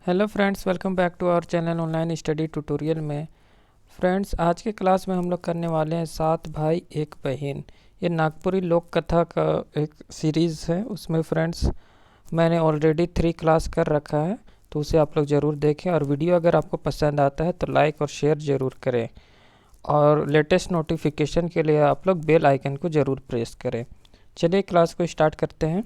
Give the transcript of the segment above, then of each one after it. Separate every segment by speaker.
Speaker 1: Hello friends, welcome back to our channel online study tutorial में। Friends, आज के class में हम लोग करने वाले हैं 7 भाई एक बहन। ये नागपुरी लोक कथा का एक सीरीज़ है। उसमें फ्रेंड्स मैंने ऑलरेडी 3 क्लास कर रखा है, तो उसे आप लोग ज़रूर देखें। और वीडियो अगर आपको पसंद आता है तो लाइक और शेयर ज़रूर करें, और लेटेस्ट नोटिफिकेशन के लिए आप लोग बेल आइकन को ज़रूर प्रेस करें। चलिए क्लास को स्टार्ट करते हैं।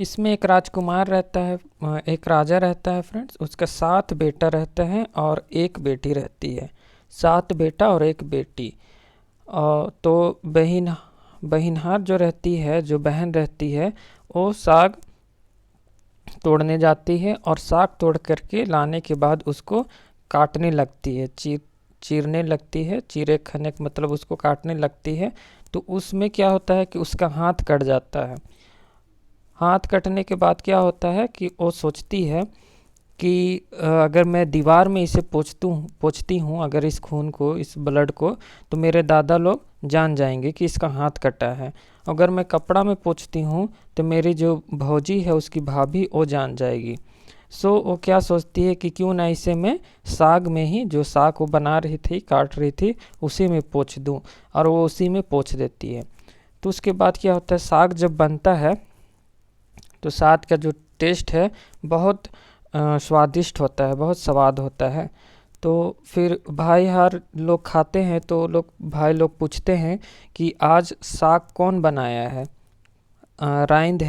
Speaker 1: इसमें एक राजकुमार रहता है, एक राजा रहता है फ्रेंड्स। उसका 7 बेटा रहते हैं और एक बेटी रहती है। 7 बेटा और एक बेटी। तो बहिनहार जो रहती है, जो बहन रहती है, वो साग तोड़ने जाती है और साग तोड़ करके लाने के बाद उसको काटने लगती है, चीरने लगती है। चीरे खाने का मतलब उसको काटने लगती है। तो उसमें क्या होता है कि उसका हाथ कट जाता है। हाथ कटने के बाद क्या होता है कि वो सोचती है कि अगर मैं दीवार में इसे पोंछती हूँ, अगर इस खून को, इस ब्लड को, तो मेरे दादा लोग जान जाएंगे कि इसका हाथ कटा है। अगर मैं कपड़ा में पोंछती हूँ तो मेरी जो भौजी है, उसकी भाभी, वो जान जाएगी। सो वो क्या सोचती है कि क्यों ना इसे मैं साग में ही, जो साग वो बना रही थी, काट रही थी, उसी में पोंछ दूँ। और वो उसी में पोंछ देती है। तो उसके बाद क्या होता है, साग जब बनता है तो साग का जो टेस्ट है बहुत स्वादिष्ट होता है, बहुत स्वाद होता है। तो फिर भाई हर लोग खाते हैं, तो भाई लोग पूछते हैं कि आज साग कौन बनाया है। राइंद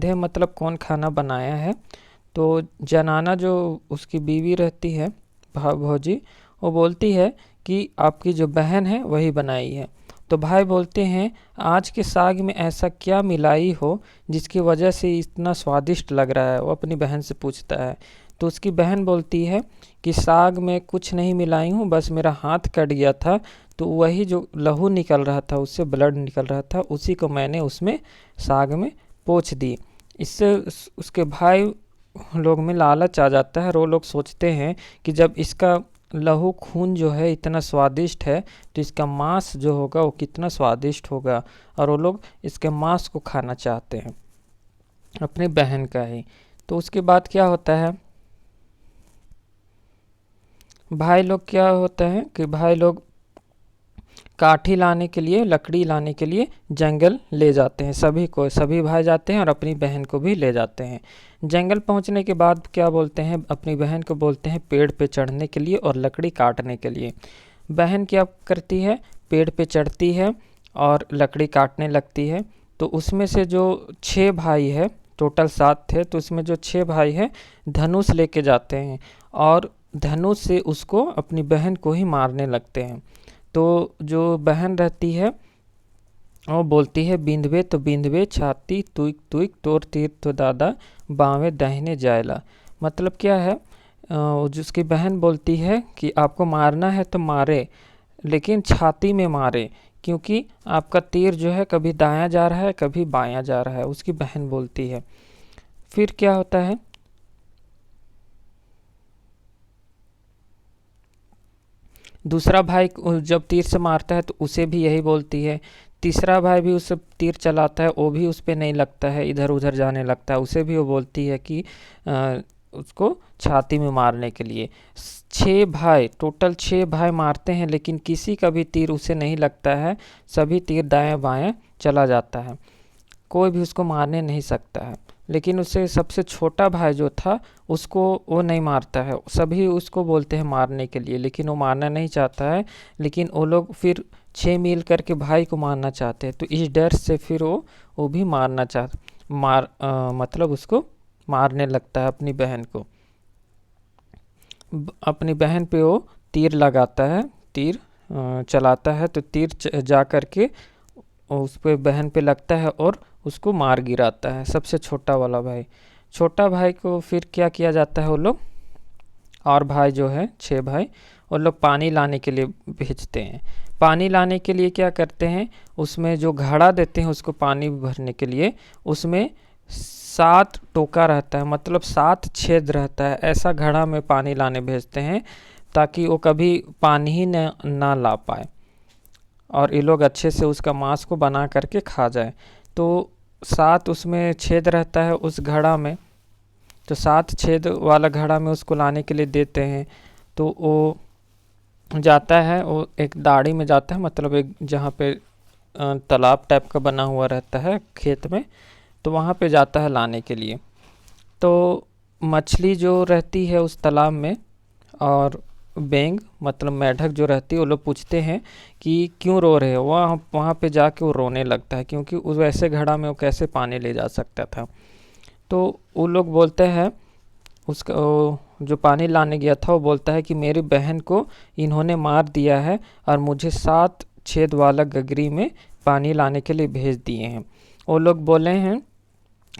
Speaker 1: है मतलब कौन खाना बनाया है। तो जनाना, जो उसकी बीवी रहती है, भौजी, वो बोलती है कि आपकी जो बहन है वही बनाई है। तो भाई बोलते हैं आज के साग में ऐसा क्या मिलाई हो जिसकी वजह से इतना स्वादिष्ट लग रहा है। वो अपनी बहन से पूछता है। तो उसकी बहन बोलती है कि साग में कुछ नहीं मिलाई हूँ, बस मेरा हाथ कट गया था, तो वही जो लहू निकल रहा था, उससे ब्लड निकल रहा था, उसी को मैंने उसमें साग में पोंछ दी। इससे उसके भाई लोग में लालच आ जाता है, और वो लोग सोचते हैं कि जब इसका लहू खून जो है इतना स्वादिष्ट है, तो इसका मांस जो होगा वो कितना स्वादिष्ट होगा। और वो लोग इसके मांस को खाना चाहते हैं, अपनी बहन का ही। तो उसके बाद क्या होता है, भाई लोग क्या होता है कि भाई लोग काठी लाने के लिए, लकड़ी लाने के लिए जंगल ले जाते हैं। सभी भाई जाते हैं और अपनी बहन को भी ले जाते हैं। जंगल पहुंचने के बाद क्या बोलते हैं, अपनी बहन को बोलते हैं पेड़ पे चढ़ने के लिए और लकड़ी काटने के लिए। बहन क्या करती है, पेड़ पे चढ़ती है और लकड़ी काटने लगती है। तो उसमें से जो 6 भाई है, टोटल 7 थे, तो उसमें जो 6 भाई है धनुष लेके जाते हैं और धनुष से उसको, अपनी बहन को ही मारने लगते हैं। तो जो बहन रहती है वो बोलती है बिंदवे छाती तुक तुक तोर तीर तो दादा बावे दाहिने जायला। मतलब क्या है, जिसकी बहन बोलती है कि आपको मारना है तो मारे, लेकिन छाती में मारे, क्योंकि आपका तीर जो है कभी दायां जा रहा है, कभी बायां जा रहा है, उसकी बहन बोलती है। फिर क्या होता है, दूसरा भाई जब तीर से मारता है तो उसे भी यही बोलती है। तीसरा भाई भी उसे तीर चलाता है, वो भी उस पर नहीं लगता है, इधर उधर जाने लगता है, उसे भी वो बोलती है कि उसको छाती में मारने के लिए। 6 भाई, टोटल 6 भाई मारते हैं, लेकिन किसी का भी तीर उसे नहीं लगता है। सभी तीर दाएं बाएं चला जाता है, कोई भी उसको मारने नहीं सकता है। लेकिन उससे सबसे छोटा भाई जो था, उसको वो नहीं मारता है। सभी उसको बोलते हैं मारने के लिए, लेकिन वो मारना नहीं चाहता है। लेकिन वो लोग फिर 6 मिल करके भाई को मारना चाहते हैं, तो इस डर से फिर वो भी मतलब उसको मारने लगता है, अपनी बहन को। अपनी बहन पे वो तीर लगाता है, तीर चलाता है, तो तीर जा करके उस पे, बहन पे लगता है और उसको मार गिराता है, सबसे छोटा वाला भाई। छोटा भाई को फिर क्या किया जाता है, वो लोग, और भाई जो है 6 भाई, वो लोग पानी लाने के लिए भेजते हैं। पानी लाने के लिए क्या करते हैं, उसमें जो घड़ा देते हैं उसको पानी भरने के लिए, उसमें 7 टोका रहता है, मतलब 7 छेद रहता है। ऐसा घड़ा में पानी लाने भेजते हैं ताकि वो कभी पानी ही ना ला पाए, और ये लोग अच्छे से उसका मांस को बना करके खा जाए। तो 7 उसमें छेद रहता है उस घड़ा में, तो 7 छेद वाला घड़ा में उसको लाने के लिए देते हैं। तो वो जाता है, वो एक दाढ़ी में जाता है, मतलब एक जहाँ पे तालाब टाइप का बना हुआ रहता है खेत में, तो वहाँ पे जाता है लाने के लिए। तो मछली जो रहती है उस तालाब में और बेंग मतलब मेढक जो रहती है, वो लोग पूछते हैं कि क्यों रो रहे हो। वहाँ पे जाके वो रोने लगता है, क्योंकि उस वैसे घड़ा में वो कैसे पानी ले जा सकता था। तो वो लोग बोलते हैं, उसका जो पानी लाने गया था वो बोलता है कि मेरी बहन को इन्होंने मार दिया है और मुझे 7 छेद वाला गगरी में पानी लाने के लिए भेज दिए हैं। वो लोग बोले हैं,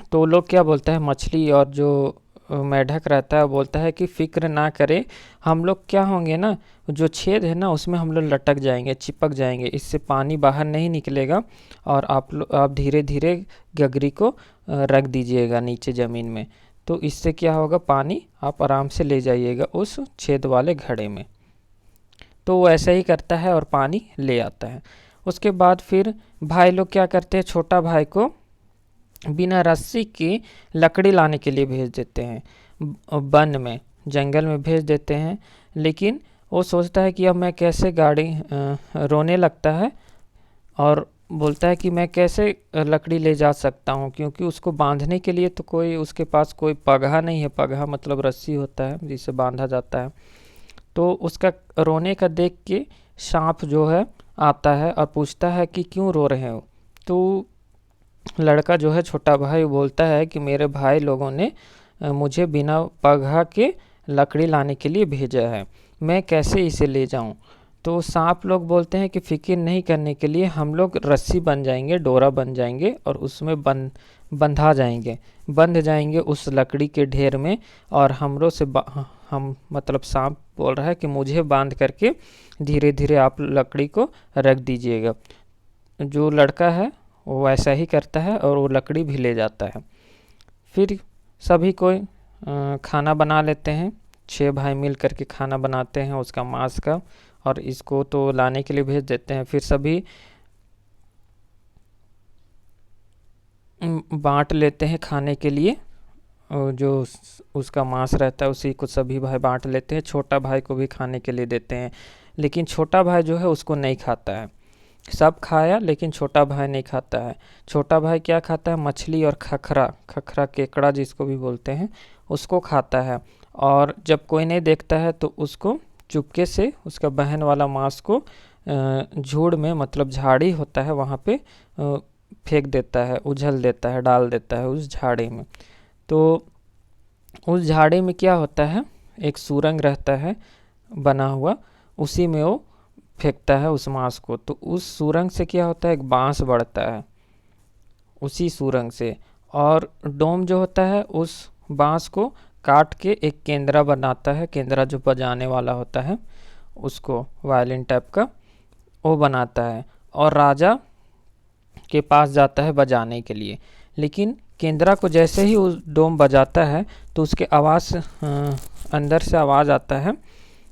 Speaker 1: तो वो लोग क्या बोलता है, मछली और जो मेढक रहता है, बोलता है कि फ़िक्र ना करें, हम लोग क्या होंगे ना, जो छेद है ना उसमें हम लोग लटक जाएंगे, चिपक जाएंगे, इससे पानी बाहर नहीं निकलेगा। और आप धीरे धीरे गगरी को रख दीजिएगा नीचे ज़मीन में, तो इससे क्या होगा, पानी आप आराम से ले जाइएगा उस छेद वाले घड़े में। तो वो ऐसा ही करता है और पानी ले आता है। उसके बाद फिर भाई लोग क्या करते हैं, छोटा भाई को बिना रस्सी की लकड़ी लाने के लिए भेज देते हैं, वन में जंगल में भेज देते हैं। लेकिन वो सोचता है कि अब मैं कैसे रोने लगता है और बोलता है कि मैं कैसे लकड़ी ले जा सकता हूँ, क्योंकि उसको बांधने के लिए तो कोई उसके पास कोई पगहा नहीं है। पगहा मतलब रस्सी होता है जिससे बांधा जाता है। तो उसका रोने का देख के सांप जो है आता है और पूछता है कि क्यों रो रहे हो। तो लड़का जो है छोटा भाई बोलता है कि मेरे भाई लोगों ने मुझे बिना पगहा के लकड़ी लाने के लिए भेजा है, मैं कैसे इसे ले जाऊं। तो सांप लोग बोलते हैं कि फिक्र नहीं करने के लिए हम लोग रस्सी बन जाएंगे, डोरा बन जाएंगे और उसमें बंध जाएंगे उस लकड़ी के ढेर में। और हमरों से हम मतलब सांप बोल रहा है कि मुझे बांध करके धीरे धीरे आप लकड़ी को रख दीजिएगा। जो लड़का है वो ऐसा ही करता है और वो लकड़ी भी ले जाता है। फिर सभी कोई खाना बना लेते हैं, 6 भाई मिल करके खाना बनाते हैं उसका मांस का, और इसको तो लाने के लिए भेज देते हैं। फिर सभी बांट लेते हैं खाने के लिए, जो उसका मांस रहता है उसी को सभी भाई बांट लेते हैं। छोटा भाई को भी खाने के लिए देते हैं, लेकिन छोटा भाई जो है उसको नहीं खाता है। सब खाया लेकिन छोटा भाई नहीं खाता है। छोटा भाई क्या खाता है, मछली और खखरा केकड़ा जिसको भी बोलते हैं, उसको खाता है। और जब कोई नहीं देखता है तो उसको चुपके से उसका बहन वाला मांस को झूड़ में मतलब झाड़ी होता है वहाँ पे फेंक देता है, उझल देता है, डाल देता है उस झाड़ी में। तो उस झाड़ी में क्या होता है, एक सुरंग रहता है बना हुआ, उसी में वो फेंकता है उस मांस को। तो उस सुरंग से क्या होता है, एक बांस बढ़ता है उसी सुरंग से। और डोम जो होता है उस बांस को काट के एक केंद्रा बनाता है, केंद्रा जो बजाने वाला होता है उसको, वायलिन टाइप का वो बनाता है, और राजा के पास जाता है बजाने के लिए। लेकिन केंद्रा को जैसे ही उस डोम बजाता है तो उसके आवाज़ अंदर से आवाज़ आता है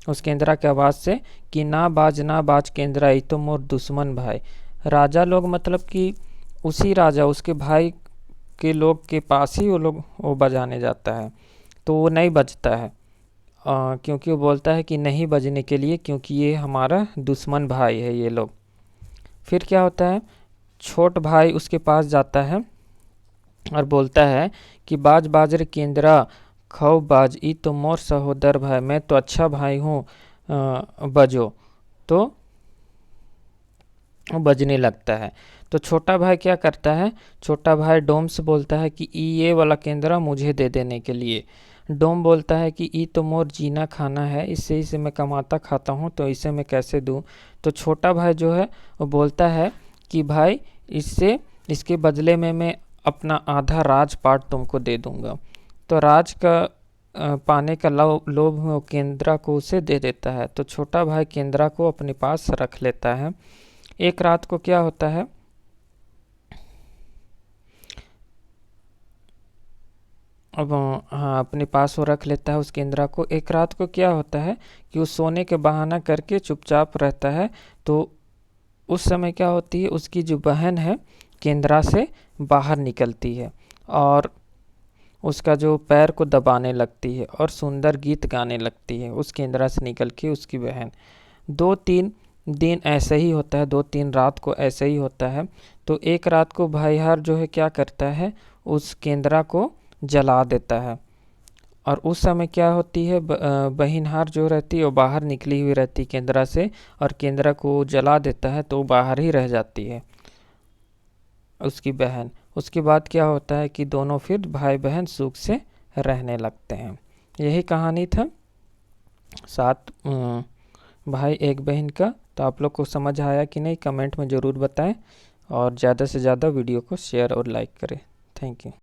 Speaker 1: उस केंद्रा के आवाज़ से कि ना बाज केंद्रा, ये तो मोर दुश्मन भाई। राजा लोग मतलब कि उसी राजा उसके भाई के लोग के पास ही वो बजाने जाता है, तो वो नहीं बजता है क्योंकि वो बोलता है कि नहीं बजने के लिए, क्योंकि ये हमारा दुश्मन भाई है ये लोग। फिर क्या होता है, छोट भाई उसके पास जाता है और बोलता है कि बाज बाज रे केंद्रा, खौ बाज, ई तो मोर सहोदर भाई, मैं तो अच्छा भाई हूँ, बजो। तो बजने लगता है। तो छोटा भाई क्या करता है, छोटा भाई डोम से बोलता है कि ये वाला केंद्रा मुझे दे देने के लिए। डोम बोलता है कि ई तो मोर जीना खाना है, इससे इसे मैं कमाता खाता हूँ, तो इसे मैं कैसे दूँ। तो छोटा भाई जो है वो बोलता है कि भाई इसके बदले में मैं अपना आधा राजपाट तुमको दे दूँगा। तो राज का पाने का लोभ में वो केंद्रा को उसे दे देता है। तो छोटा भाई केंद्रा को अपने पास रख लेता है। एक रात को क्या होता है, अब हाँ अपने पास वो रख लेता है उस केंद्रा को। एक रात को क्या होता है कि वो सोने के बहाना करके चुपचाप रहता है। तो उस समय क्या होती है, उसकी जो बहन है केंद्रा से बाहर निकलती है और उसका जो पैर को दबाने लगती है और सुंदर गीत गाने लगती है उस केंद्रा से निकल के उसकी बहन। 2-3 दिन ऐसे ही होता है, 2-3 रात को ऐसे ही होता है। तो एक रात को भाईहार जो है क्या करता है, उस केंद्रा को जला देता है। और उस समय क्या होती है, बहिनहार जो रहती है वो बाहर निकली हुई रहती है केंद्रा से, और केंद्रा को जला देता है तो वो बाहर ही रह जाती है उसकी बहन। उसके बाद क्या होता है कि दोनों फिर भाई बहन सुख से रहने लगते हैं। यही कहानी था 7 भाई एक बहन का। तो आप लोग को समझ आया कि नहीं, कमेंट में ज़रूर बताएं, और ज़्यादा से ज़्यादा वीडियो को शेयर और लाइक करें। Thank you.